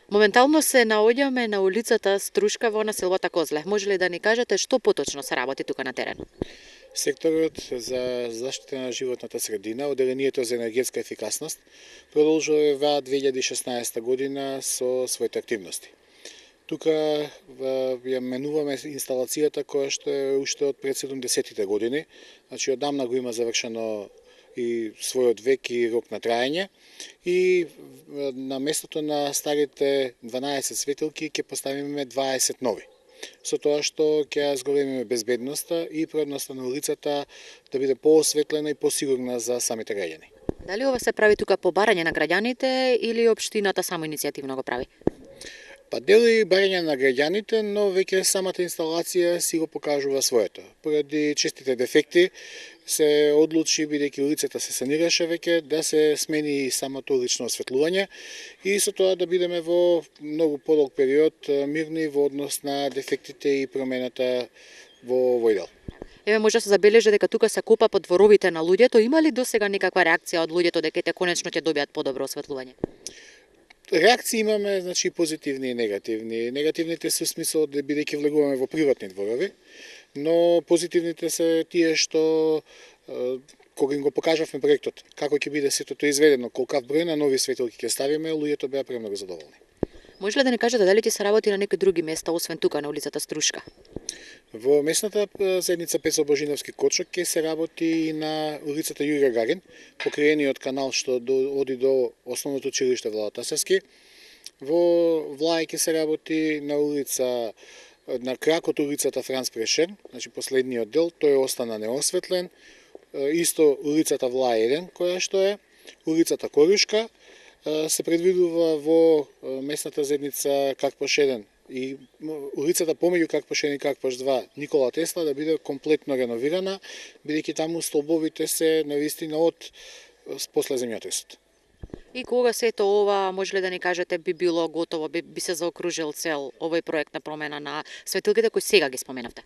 Моментално се наоѓаме на улицата Струшка во населбата Козле. Може ли да ни кажете што поточно се работи тука на терен? Секторот за заштита на животната средина, Одделението за енергетска ефикасност, продолжува 2016 година со своите активности. Тука ја менуваме инсталацијата која што е уште од пред 70-тите години, значи одамна го има завршено и својот век и рок на траење, и на местото на старите 12 светилки ќе поставиме 20 нови. Со тоа што ќе зголемиме безбедноста и предноста на улицата да биде поосветлена и посигурна за самите граѓани. Дали ова се прави тука по барање на граѓаните или општината само иницијативно го прави? Па дели барање на граѓаните, но веќе самата инсталација си го покажува своето. Поради честите дефекти се одлучи, бидејќи улицата се санираше веќе, да се смени самото улично осветлување и со тоа да бидеме во многу подолг период мирни во однос на дефектите и промената во овој дел. Еве може да се забележи дека тука се копа по дворовите на луѓето. Има ли досега некаква реакција од луѓето дека те конечно ќе добијат подобро осветлување? Реакции имаме, значи, позитивни и негативни. Негативните се смисол да бидејќи влегуваме во приватни дворови, но позитивните се тие што кога им го покажавме проектот, како ќе биде сето тоа изведено, колкав број на нови светилки ќе ставиме, луѓето беа премногу задоволни. Може ли да ни кажете дали ќе се работи на некои други места освен тука на улицата Струшка? Во местната заедница Пецо Божиновски Кочок ќе се работи и на улицата Јурија Гагарин, покрајениот канал што оди до основното училиште Владо Тасевски. Во Влај ќе се работи на улица на кракот улицата Франц Прешен, значи последниот дел, тој остана неосветлен. Исто улицата Влај 1, која што е, улицата Корушка, се предвидува во местната заедница Карпош 1 и улицата помеѓу Карпош 1 и Карпош 2 Никола Тесла да биде комплетно реновирана, бидејќи таму столбовите се навистина од после земјотресот. И кога сето ова, може ли да ни кажете, би било готово, би се заокружил цел овој проект на промена на светилките кои сега ги споменавте?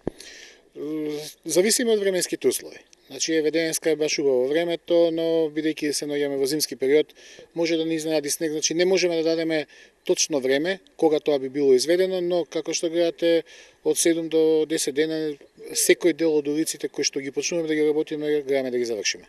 Зависиме од временските услови. Значи, еве денеска е баш убаво времето, но бидејќи се наоѓаме во зимски период, може да ни изненади снег, значи не можеме да дадеме точно време кога тоа би било изведено, но како што гледате од 7 до 10 дена секој дел од улиците кои што ги почнуваме да ги работиме, гледаме да ги завршиме.